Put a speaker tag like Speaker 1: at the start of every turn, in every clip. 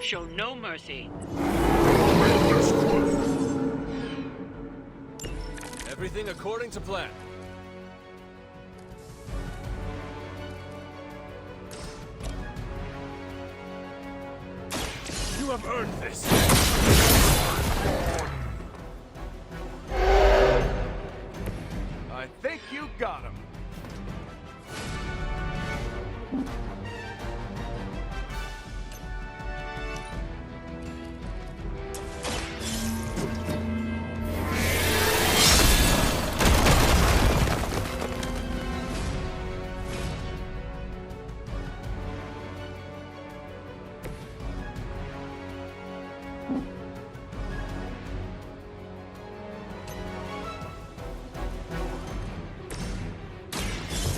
Speaker 1: Show no mercy.
Speaker 2: Everything according to plan. You have earned this. I think you got him.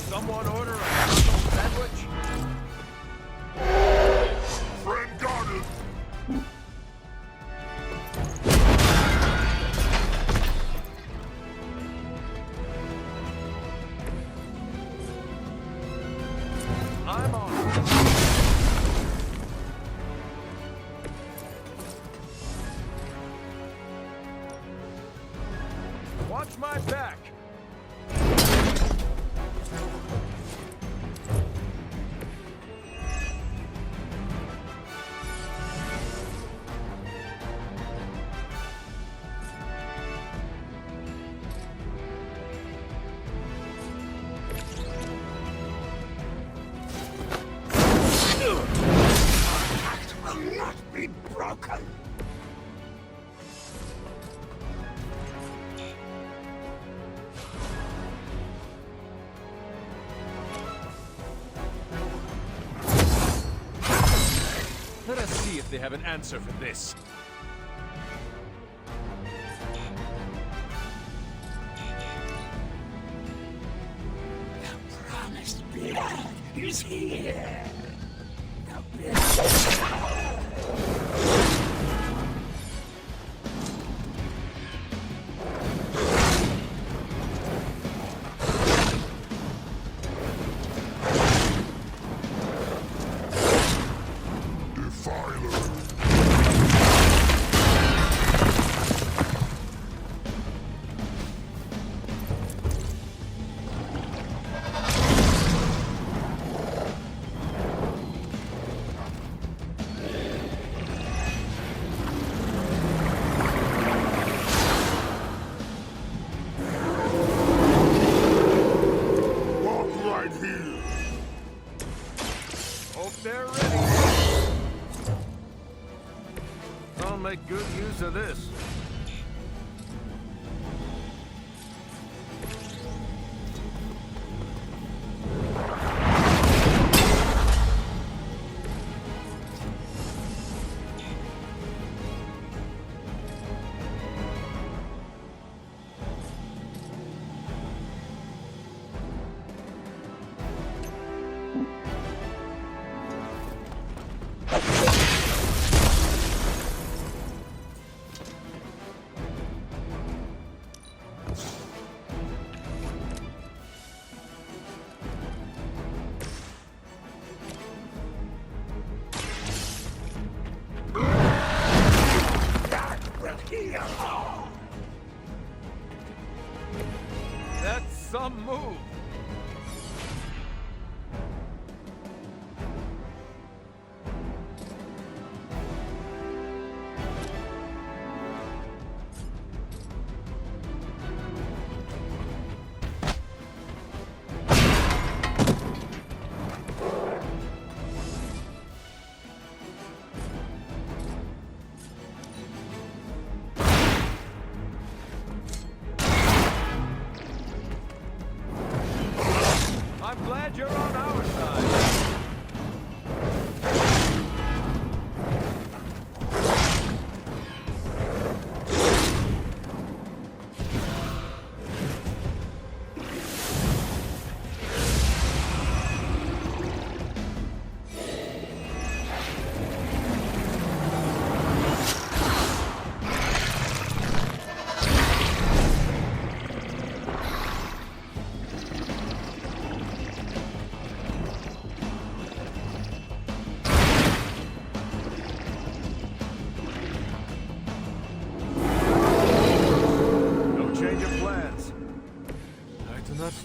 Speaker 2: Someone order a taco sandwich?
Speaker 3: Friend guarded.
Speaker 2: I'm on. Watch my back.
Speaker 3: Will not be broken.
Speaker 2: Let us see if they have an answer for this.
Speaker 3: The promised blood is here. The blood.
Speaker 2: Hope they're ready. I'll make good use of this. That's some move.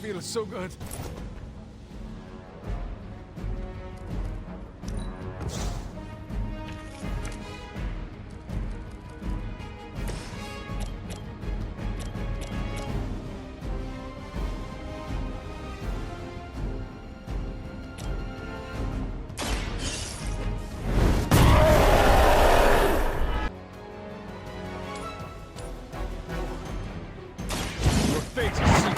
Speaker 2: feels so good. Your fate is sealed.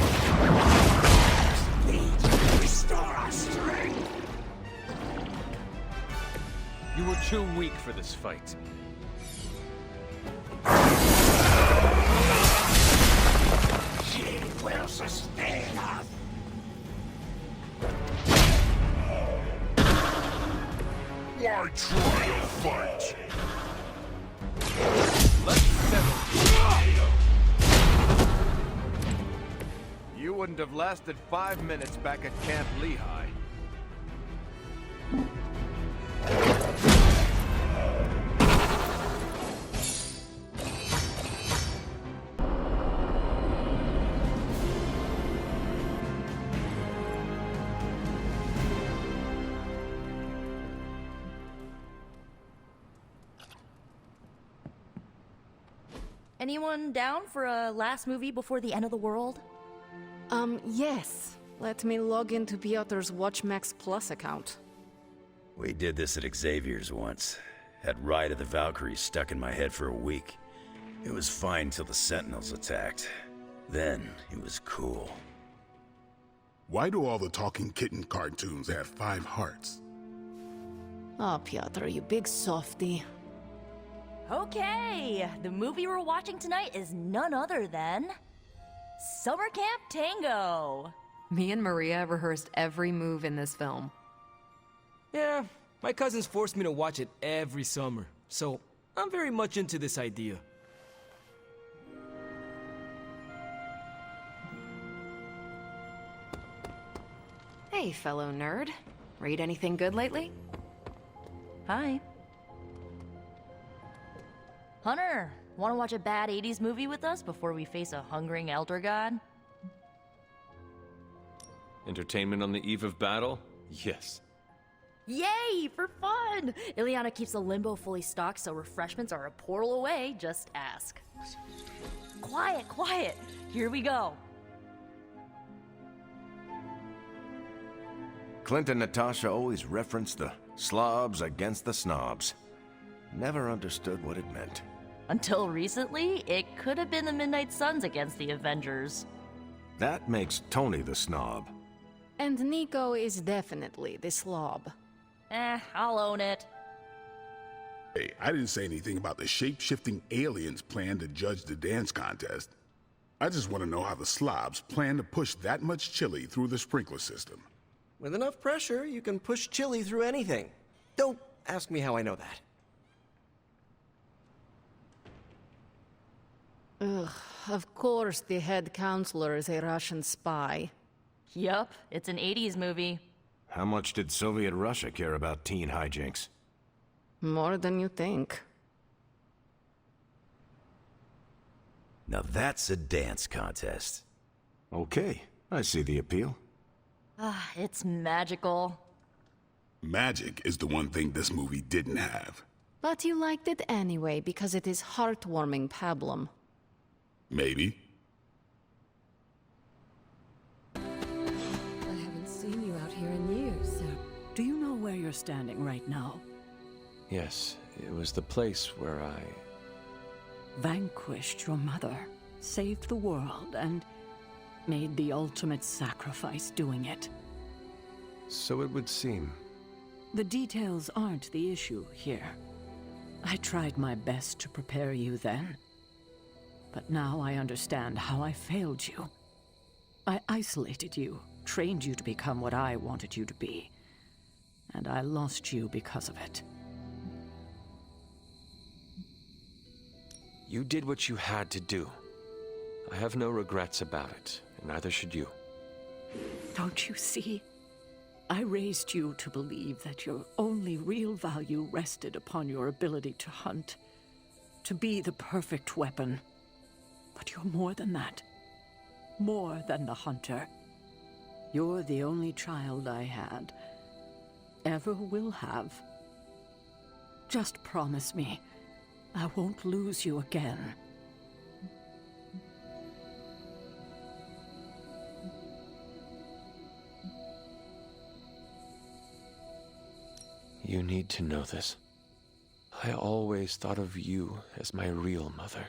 Speaker 3: Need to restore our strength.
Speaker 2: You were too weak for this fight.
Speaker 3: She will sustain us. Why try a fight?
Speaker 2: Let's settle. You wouldn't have lasted 5 minutes back at Camp Lehigh.
Speaker 1: Anyone down for a last movie before the end of the world?
Speaker 4: Yes. Let me log into Piotr's WatchMax Plus account.
Speaker 5: We did this at Xavier's once. Had Ride of the Valkyries stuck in my head for a week. It was fine till the Sentinels attacked. Then it was cool.
Speaker 6: Why do all the talking kitten cartoons have 5 hearts?
Speaker 4: Oh, Piotr, you big softy.
Speaker 1: Okay, the movie we're watching tonight is none other than Summer Camp Tango.
Speaker 7: Me and Maria rehearsed every move in this film.
Speaker 8: Yeah, my cousins forced me to watch it every summer, so I'm very much into this idea.
Speaker 7: Hey, fellow nerd. Read anything good lately?
Speaker 1: Hi. Hunter, want to watch a bad 80s movie with us before we face a hungering elder god?
Speaker 2: Entertainment on the eve of battle? Yes.
Speaker 1: Yay, for fun! Ileana keeps the limbo fully stocked, so refreshments are a portal away, just ask. Quiet, quiet! Here we go.
Speaker 9: Clint and Natasha always referenced the slobs against the snobs. Never understood what it meant.
Speaker 1: Until recently, it could have been the Midnight Suns against the Avengers.
Speaker 9: That makes Tony the snob.
Speaker 4: And Nico is definitely the slob.
Speaker 1: I'll own it.
Speaker 6: Hey, I didn't say anything about the shape-shifting aliens plan to judge the dance contest. I just want to know how the slobs plan to push that much chili through the sprinkler system.
Speaker 10: With enough pressure, you can push chili through anything. Don't ask me how I know that.
Speaker 4: Ugh, of course the head counselor is a Russian spy.
Speaker 1: Yup, it's an 80s movie.
Speaker 9: How much did Soviet Russia care about teen hijinks?
Speaker 4: More than you think.
Speaker 5: Now that's a dance contest.
Speaker 9: Okay, I see the appeal.
Speaker 1: It's magical.
Speaker 6: Magic is the one thing this movie didn't have.
Speaker 4: But you liked it anyway because it is heartwarming pablum.
Speaker 6: Maybe.
Speaker 11: I haven't seen you out here in years, sir. Do you know where you're standing right now?
Speaker 2: Yes, it was the place where I...
Speaker 11: Vanquished your mother, saved the world, and made the ultimate sacrifice doing it.
Speaker 2: So it would seem.
Speaker 11: The details aren't the issue here. I tried my best to prepare you then. But now I understand how I failed you. I isolated you, trained you to become what I wanted you to be. And I lost you because of it.
Speaker 2: You did what you had to do. I have no regrets about it, and neither should you.
Speaker 11: Don't you see? I raised you to believe that your only real value rested upon your ability to hunt, to be the perfect weapon. But you're more than that. More than the hunter. You're the only child I had, ever will have. Just promise me I won't lose you again.
Speaker 2: You need to know this. I always thought of you as my real mother.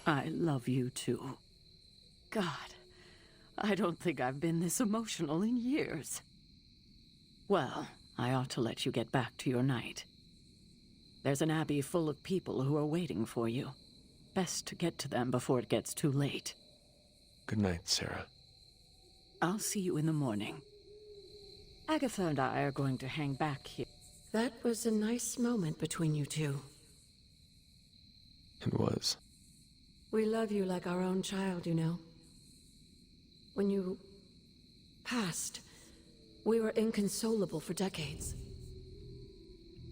Speaker 11: I love you too. God, I don't think I've been this emotional in years. Well, I ought to let you get back to your night. There's an abbey full of people who are waiting for you. Best to get to them before it gets too late.
Speaker 2: Good night, Sarah.
Speaker 11: I'll see you in the morning. Agatha and I are going to hang back here.
Speaker 4: That was a nice moment between you two.
Speaker 2: It was.
Speaker 4: We love you like our own child, you know. When you passed, we were inconsolable for decades.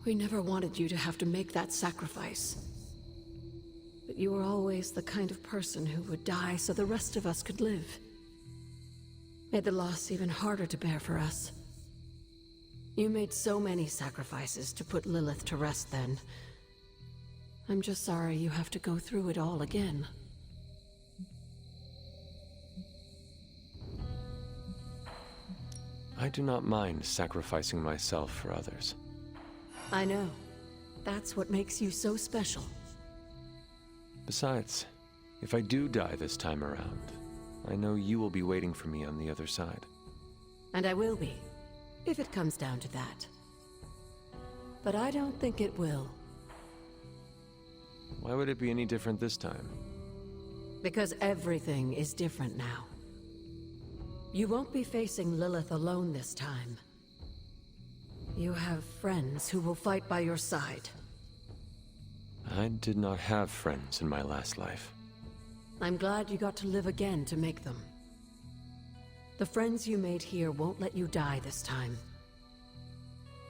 Speaker 4: We never wanted you to have to make that sacrifice. But you were always the kind of person who would die so the rest of us could live. Made the loss even harder to bear for us. You made so many sacrifices to put Lilith to rest then. I'm just sorry you have to go through it all again.
Speaker 2: I do not mind sacrificing myself for others.
Speaker 4: I know. That's what makes you so special.
Speaker 2: Besides, if I do die this time around, I know you will be waiting for me on the other side.
Speaker 4: And I will be, if it comes down to that. But I don't think it will.
Speaker 2: Why would it be any different this time?
Speaker 4: Because everything is different now. You won't be facing Lilith alone this time. You have friends who will fight by your side.
Speaker 2: I did not have friends in my last life.
Speaker 4: I'm glad you got to live again to make them. The friends you made here won't let you die this time.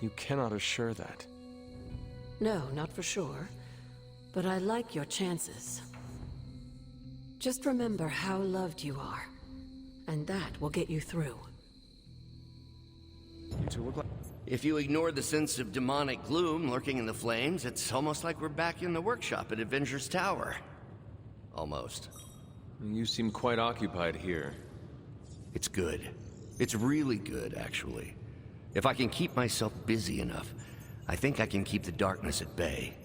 Speaker 2: You cannot assure that.
Speaker 4: No, not for sure. But I like your chances. Just remember how loved you are. And that will get you through.
Speaker 10: You two look like... If you ignore the sense of demonic gloom lurking in the flames, it's almost like we're back in the workshop at Avengers Tower. Almost.
Speaker 2: You seem quite occupied here.
Speaker 10: It's good. It's really good, actually. If I can keep myself busy enough, I think I can keep the darkness at bay.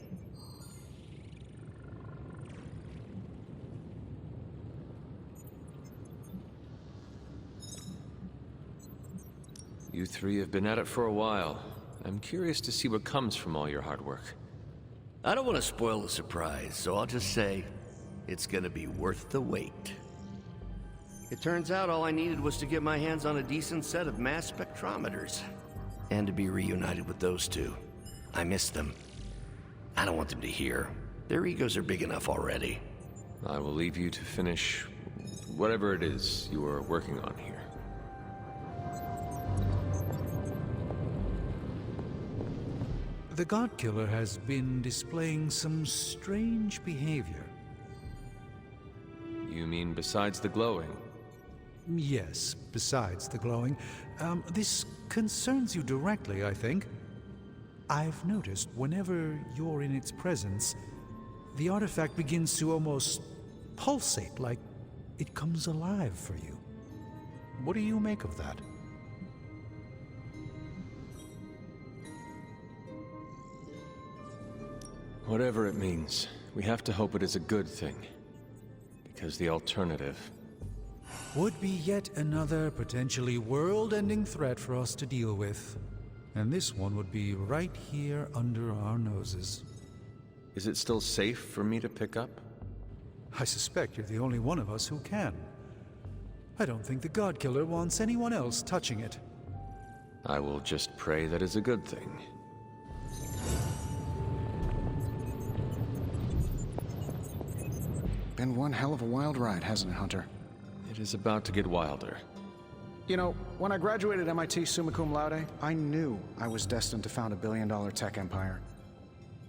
Speaker 2: You three have been at it for a while. I'm curious to see what comes from all your hard work.
Speaker 10: I don't want to spoil the surprise, so I'll just say it's gonna be worth the wait. It turns out all I needed was to get my hands on a decent set of mass spectrometers. And to be reunited with those two. I miss them. I don't want them to hear. Their egos are big enough already.
Speaker 2: I will leave you to finish whatever it is you are working on here.
Speaker 12: The God-Killer has been displaying some strange behavior.
Speaker 2: You mean besides the glowing?
Speaker 12: Yes, besides the glowing. This concerns you directly, I think. I've noticed whenever you're in its presence, the artifact begins to almost pulsate, like it comes alive for you. What do you make of that?
Speaker 2: Whatever it means, we have to hope it is a good thing. Because the alternative...
Speaker 12: would be yet another potentially world-ending threat for us to deal with. And this one would be right here under our noses.
Speaker 2: Is it still safe for me to pick up?
Speaker 12: I suspect you're the only one of us who can. I don't think the God-Killer wants anyone else touching it.
Speaker 2: I will just pray that is a good thing.
Speaker 13: Been one hell of a wild ride, hasn't it, Hunter?
Speaker 2: It is about to get wilder.
Speaker 13: You know, when I graduated MIT summa cum laude, I knew I was destined to found a billion-dollar tech empire.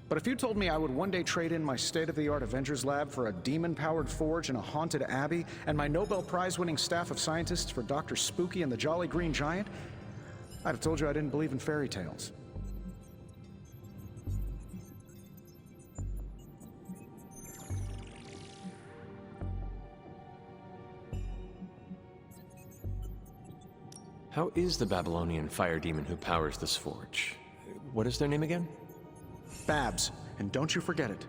Speaker 13: But if you told me I would one day trade in my state-of-the-art Avengers lab for a demon-powered forge in a haunted abbey, and my Nobel Prize-winning staff of scientists for Dr. Spooky and the Jolly Green Giant, I'd have told you I didn't believe in fairy tales.
Speaker 2: How is the Babylonian fire demon who powers this forge? What is their name again?
Speaker 13: Babs, and don't you forget it.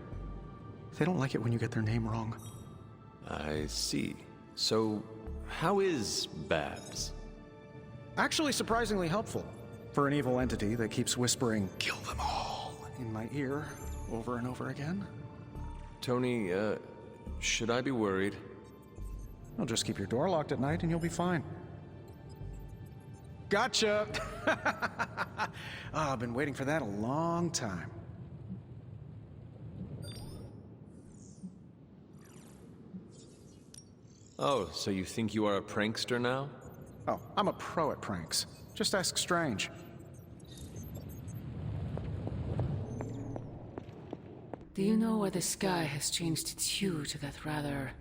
Speaker 13: They don't like it when you get their name wrong.
Speaker 2: I see. So, how is Babs?
Speaker 13: Actually surprisingly helpful for an evil entity that keeps whispering, "Kill them all," in my ear over and over again.
Speaker 2: Tony, should I be worried?
Speaker 13: Well, just keep your door locked at night and you'll be fine. Gotcha! I've been waiting for that a long time.
Speaker 2: Oh, so you think you are a prankster now?
Speaker 13: Oh, I'm a pro at pranks. Just ask Strange.
Speaker 11: Do you know why the sky has changed its hue to that rather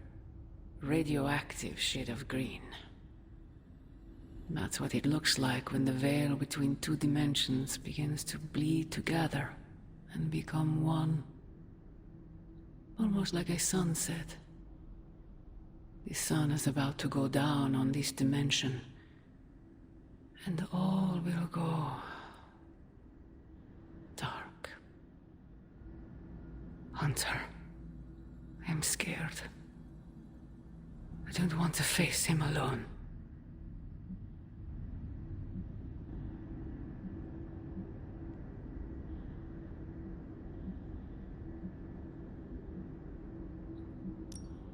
Speaker 11: radioactive shade of green? That's what it looks like when the veil between two dimensions begins to bleed together and become one. Almost like a sunset. The sun is about to go down on this dimension, and all will go dark. Hunter, I'm scared. I don't want to face him alone.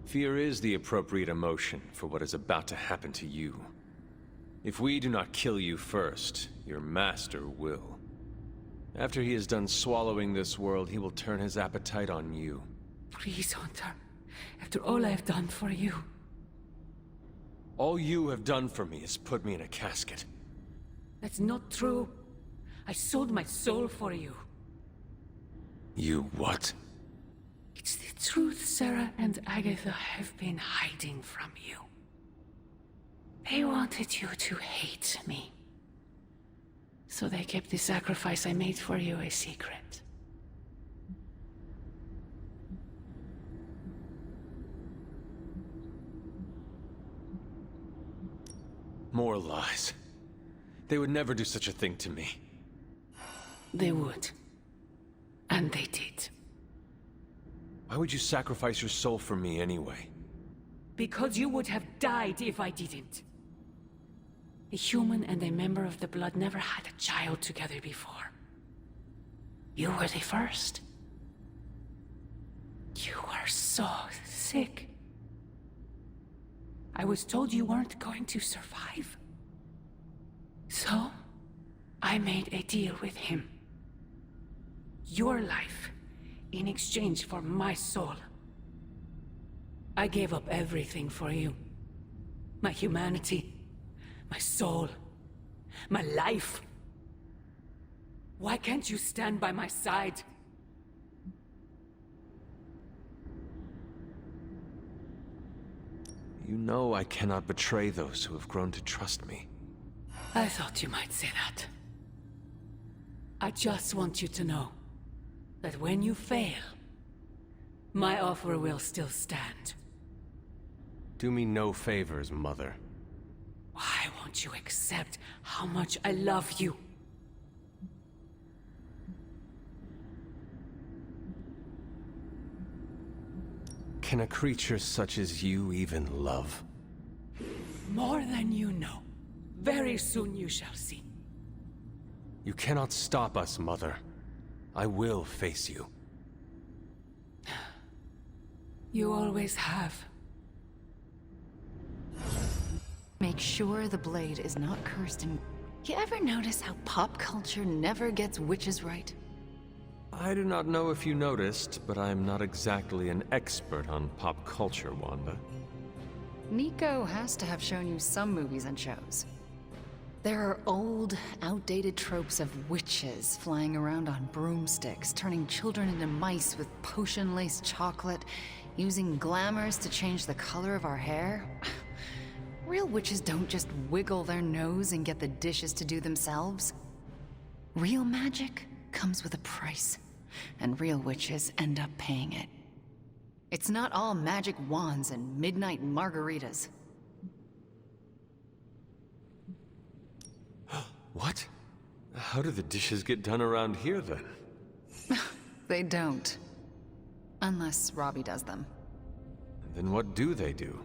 Speaker 2: Fear is the appropriate emotion for what is about to happen to you. If we do not kill you first, your master will. After he is done swallowing this world, he will turn his appetite on you.
Speaker 11: Please, Hunter. After all I've done for you.
Speaker 2: All you have done for me is put me in a casket.
Speaker 11: That's not true. I sold my soul for you.
Speaker 2: You what?
Speaker 11: It's the truth Sarah and Agatha have been hiding from you. They wanted you to hate me. So they kept the sacrifice I made for you a secret.
Speaker 2: More lies. They would never do such a thing to me.
Speaker 11: They would. And they did.
Speaker 2: Why would you sacrifice your soul for me anyway?
Speaker 11: Because you would have died if I didn't. A human and a member of the Blood never had a child together before. You were the first. You were so sick. I was told you weren't going to survive. So, I made a deal with him. Your life, in exchange for my soul. I gave up everything for you. My humanity, my soul, my life. Why can't you stand by my side?
Speaker 2: You know I cannot betray those who have grown to trust me.
Speaker 11: I thought you might say that. I just want you to know that when you fail, my offer will still stand.
Speaker 2: Do me no favors, Mother.
Speaker 11: Why won't you accept how much I love you?
Speaker 2: Can a creature such as you even love?
Speaker 11: More than you know. Very soon you shall see.
Speaker 2: You cannot stop us, Mother. I will face you.
Speaker 11: You always have.
Speaker 1: Make sure the blade is not cursed and... You ever notice how pop culture never gets witches right?
Speaker 2: I do not know if you noticed, but I am not exactly an expert on pop culture, Wanda.
Speaker 1: Nico has to have shown you some movies and shows.
Speaker 14: There are old, outdated tropes of witches flying around on broomsticks, turning children into mice with potion-laced chocolate, using glamours to change the color of our hair. Real witches don't just wiggle their nose and get the dishes to do themselves. Real magic comes with a price, and real witches end up paying it. It's not all magic wands and midnight margaritas.
Speaker 2: What? How do the dishes get done around here, then?
Speaker 14: They don't. Unless Robbie does them.
Speaker 2: Then what do they do?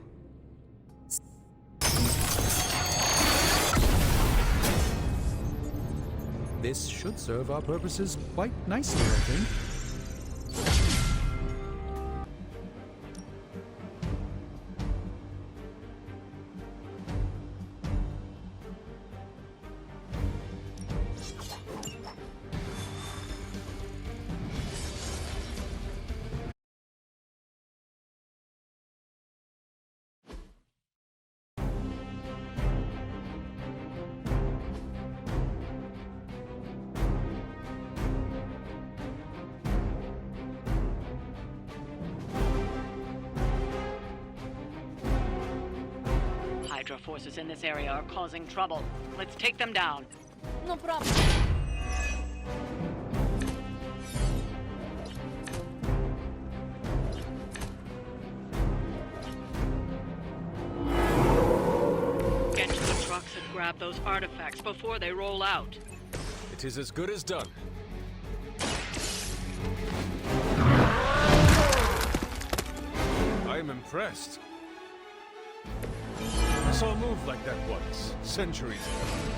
Speaker 12: This should serve our purposes quite nicely, I think.
Speaker 15: Hydra forces in this area are causing trouble. Let's take them down.
Speaker 1: No problem.
Speaker 15: Get to the trucks and grab those artifacts before they roll out.
Speaker 2: It is as good as done. I am impressed. I saw a move like that once, centuries ago.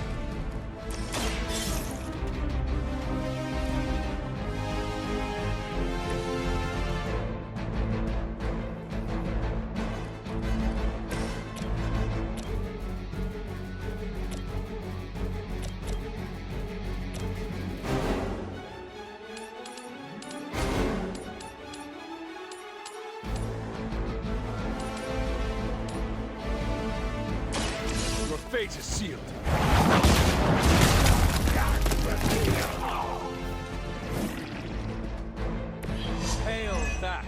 Speaker 2: Fate is sealed. Hail that!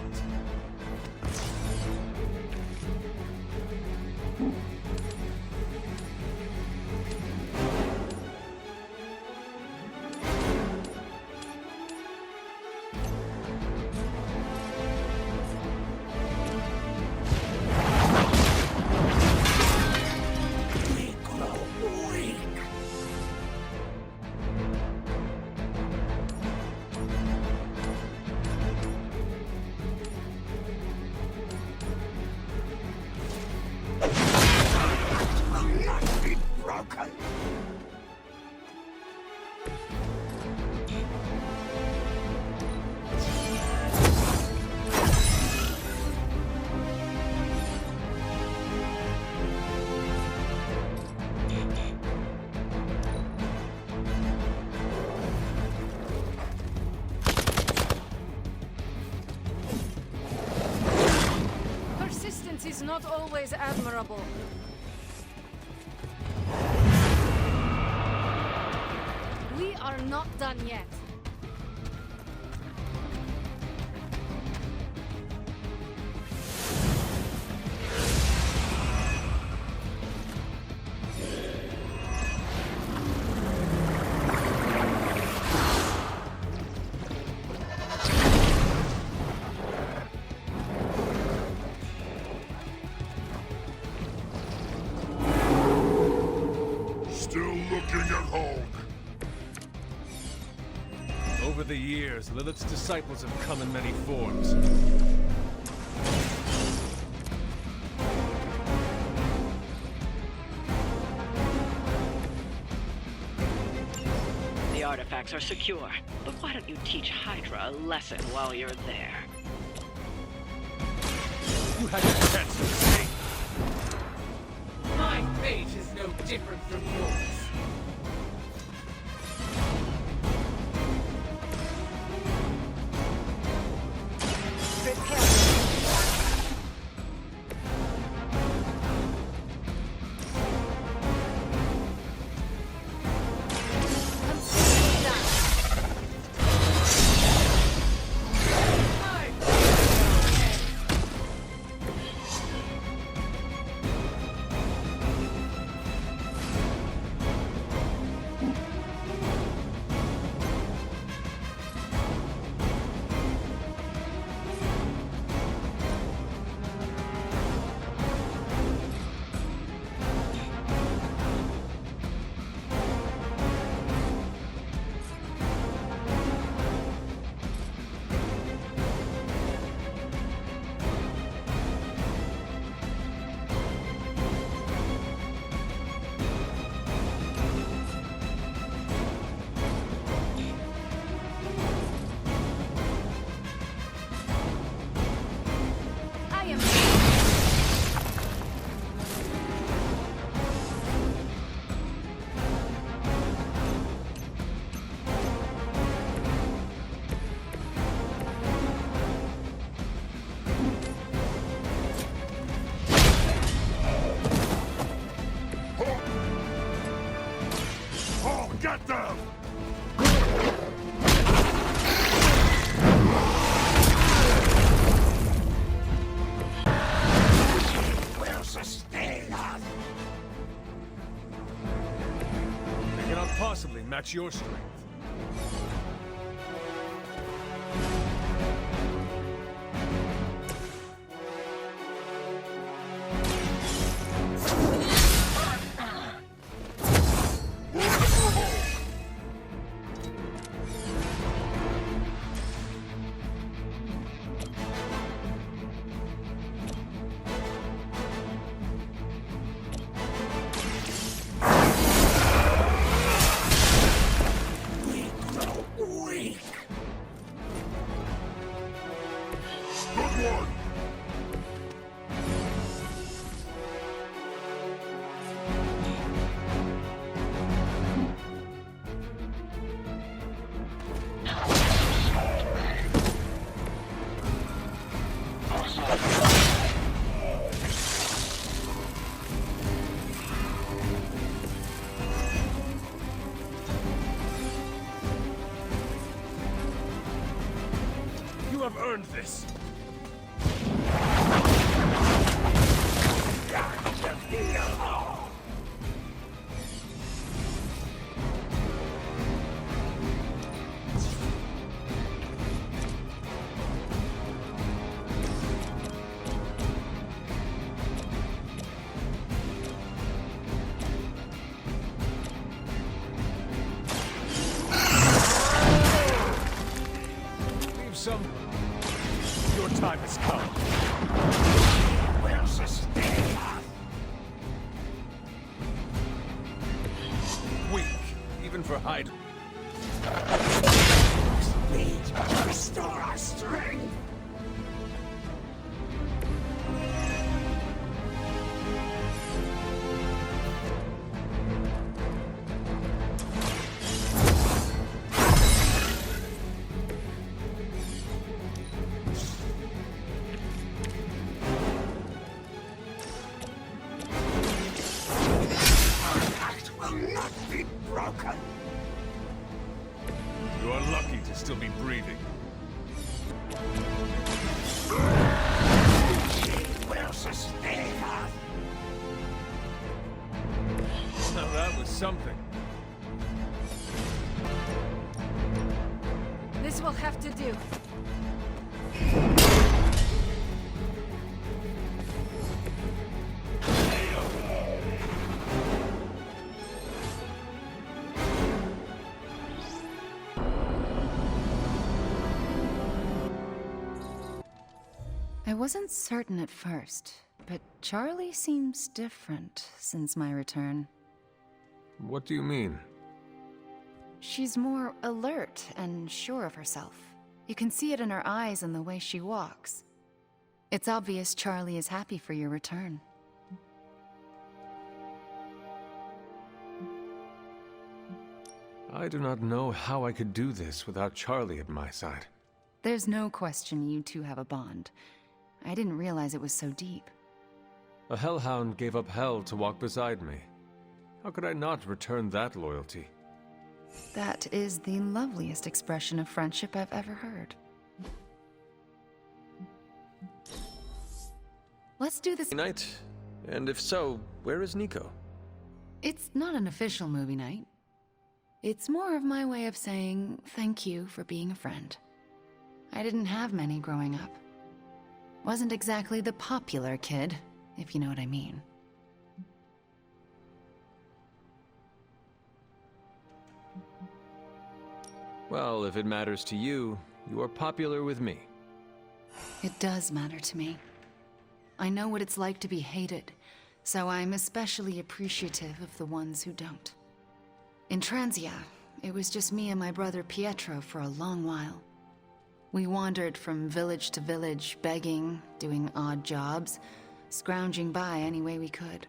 Speaker 16: Is not always admirable. We are not done yet.
Speaker 2: Over the years, Lilith's disciples have come in many forms.
Speaker 15: The artifacts are secure, but why don't you teach Hydra a lesson while you're there?
Speaker 2: You had your chance to escape.
Speaker 17: My fate is no different from yours.
Speaker 3: match your strength. You have earned this. Leave some. Your time has come. Will sustain us. Weak, even for Hyde. Speed, restore our strength. Broken. You are lucky to still be breathing. She will sustain us. Now that was something.
Speaker 16: This will have to do.
Speaker 14: I wasn't certain at first, but Charlie seems different since my return.
Speaker 2: What do you mean?
Speaker 14: She's more alert and sure of herself. You can see it in her eyes and the way she walks. It's obvious Charlie is happy for your return.
Speaker 2: I do not know how I could do this without Charlie at my side.
Speaker 14: There's no question you two have a bond. I didn't realize it was so deep.
Speaker 2: A hellhound gave up hell to walk beside me. How could I not return that loyalty?
Speaker 14: That is the loveliest expression of friendship I've ever heard. Let's do this
Speaker 2: night. And if so, where is Nico?
Speaker 14: It's not an official movie night. It's more of my way of saying thank you for being a friend. I didn't have many growing up. Wasn't exactly the popular kid, if you know what I mean.
Speaker 2: Well, if it matters to you, you are popular with me.
Speaker 14: It does matter to me. I know what it's like to be hated, so I'm especially appreciative of the ones who don't. In Transia, it was just me and my brother Pietro for a long while. We wandered from village to village, begging, doing odd jobs, scrounging by any way we could.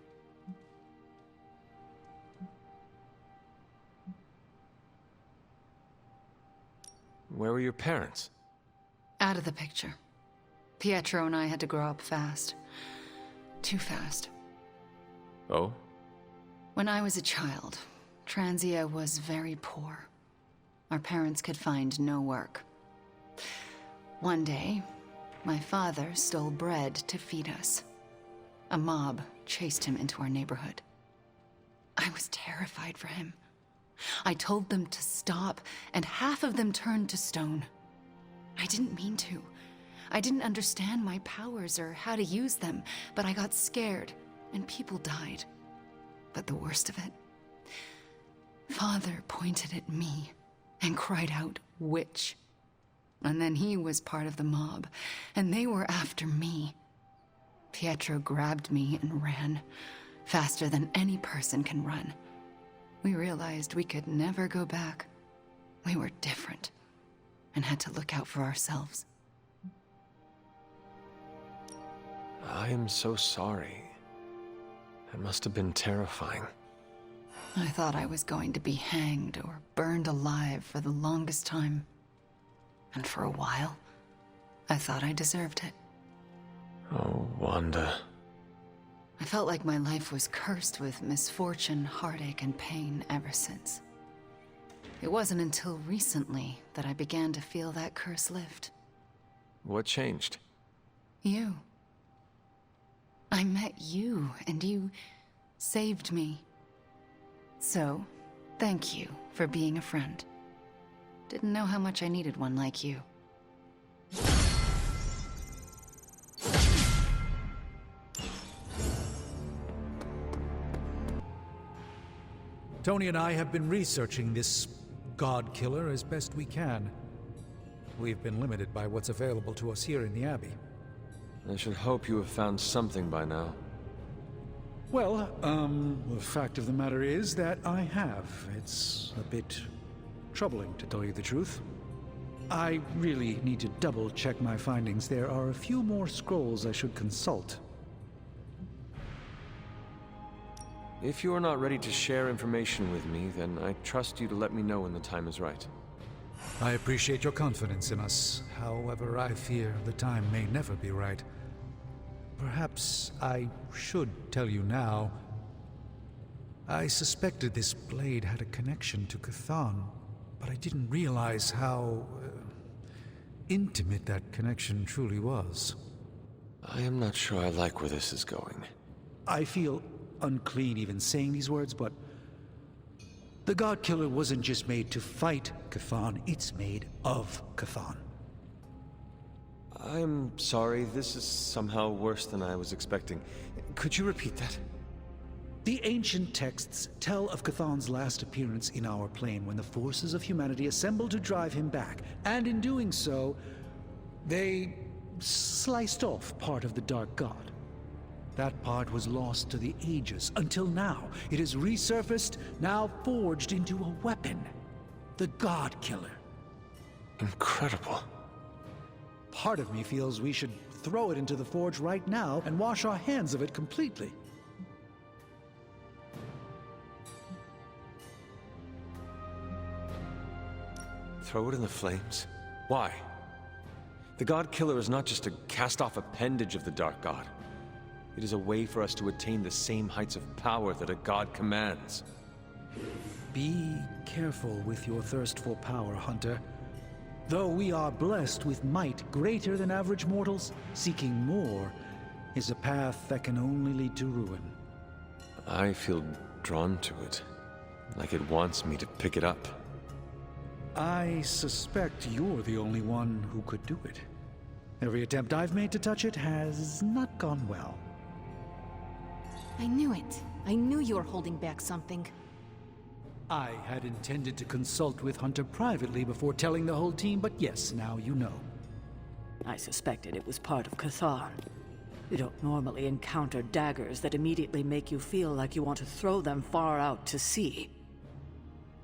Speaker 2: Where were your parents?
Speaker 14: Out of the picture. Pietro and I had to grow up fast. Too fast.
Speaker 2: Oh?
Speaker 14: When I was a child, Transia was very poor. Our parents could find no work. One day, my father stole bread to feed us. A mob chased him into our neighborhood. I was terrified for him. I told them to stop, and half of them turned to stone. I didn't mean to. I didn't understand my powers or how to use them, but I got scared, and people died. But the worst of it, Father pointed at me and cried out, "Witch." And then he was part of the mob, and they were after me. Pietro grabbed me and ran, faster than any person can run. We realized we could never go back. We were different, and had to look out for ourselves.
Speaker 2: I am so sorry. It must have been terrifying.
Speaker 14: I thought I was going to be hanged or burned alive for the longest time. And for a while, I thought I deserved it.
Speaker 2: Oh, Wanda.
Speaker 14: I felt like my life was cursed with misfortune, heartache, and pain ever since. It wasn't until recently that I began to feel that curse lift.
Speaker 2: What changed?
Speaker 14: You. I met you, and you saved me. So, thank you for being a friend. Didn't know how much I needed one like you.
Speaker 12: Tony and I have been researching this God Killer as best we can. We've been limited by what's available to us here in the Abbey.
Speaker 2: I should hope you have found something by now.
Speaker 12: Well, the fact of the matter is that I have. It's a bit troubling, to tell you the truth. I really need to double-check my findings. There are a few more scrolls I should consult.
Speaker 2: If you are not ready to share information with me, then I trust you to let me know when the time is right.
Speaker 12: I appreciate your confidence in us. However, I fear the time may never be right. Perhaps I should tell you now. I suspected this blade had a connection to Chthon, but I didn't realize how intimate that connection truly was.
Speaker 2: I am not sure I like where this is going.
Speaker 12: I feel unclean even saying these words, but the God Killer wasn't just made to fight Chthon, it's made of Chthon.
Speaker 2: I'm sorry, this is somehow worse than I was expecting. Could you repeat that?
Speaker 12: The ancient texts tell of Chthon's last appearance in our plane when the forces of humanity assembled to drive him back, and in doing so, they sliced off part of the Dark God. That part was lost to the ages, until now. It has resurfaced, now forged into a weapon. The God Killer.
Speaker 2: Incredible.
Speaker 12: Part of me feels we should throw it into the forge right now and wash our hands of it completely.
Speaker 2: Throw it in the flames? Why? The God Killer is not just a cast-off appendage of the Dark God. It is a way for us to attain the same heights of power that a god commands.
Speaker 12: Be careful with your thirst for power, Hunter. Though we are blessed with might greater than average mortals, seeking more is a path that can only lead to ruin.
Speaker 2: I feel drawn to it, like it wants me to pick it up.
Speaker 12: I suspect you're the only one who could do it. Every attempt I've made to touch it has not gone well.
Speaker 16: I knew it. I knew you were holding back something.
Speaker 12: I had intended to consult with Hunter privately before telling the whole team, but yes, now you know.
Speaker 11: I suspected it was part of Chthon. You don't normally encounter daggers that immediately make you feel like you want to throw them far out to sea.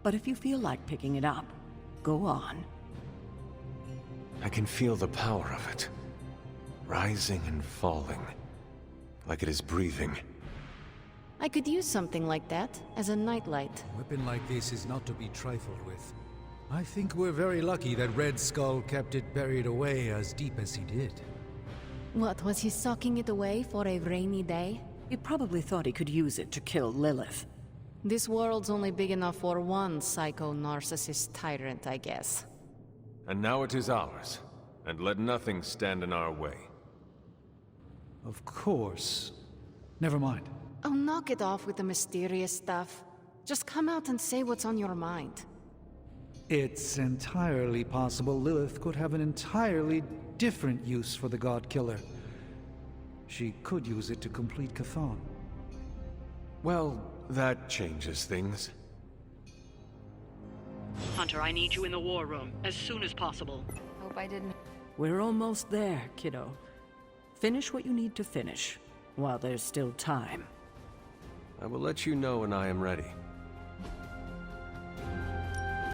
Speaker 11: But if you feel like picking it up, go on.
Speaker 2: I can feel the power of it, rising and falling, like it is breathing.
Speaker 16: I could use something like that as a nightlight.
Speaker 12: A weapon like this is not to be trifled with. I think we're very lucky that Red Skull kept it buried away as deep as he did.
Speaker 16: What, was he socking it away for a rainy day?
Speaker 11: He probably thought he could use it to kill Lilith.
Speaker 16: This world's only big enough for one psycho-narcissist tyrant, I guess.
Speaker 2: And now it is ours, and let nothing stand in our way.
Speaker 12: Of course. Never mind.
Speaker 16: Oh, knock it off with the mysterious stuff. Just come out and say what's on your mind.
Speaker 12: It's entirely possible Lilith could have an entirely different use for the God Killer. She could use it to complete Chthon.
Speaker 2: Well, that changes things.
Speaker 15: Hunter, I need you in the war room as soon as possible.
Speaker 14: Hope I didn't.
Speaker 11: We're almost there, kiddo. Finish what you need to finish, while there's still time.
Speaker 2: I will let you know when I am ready.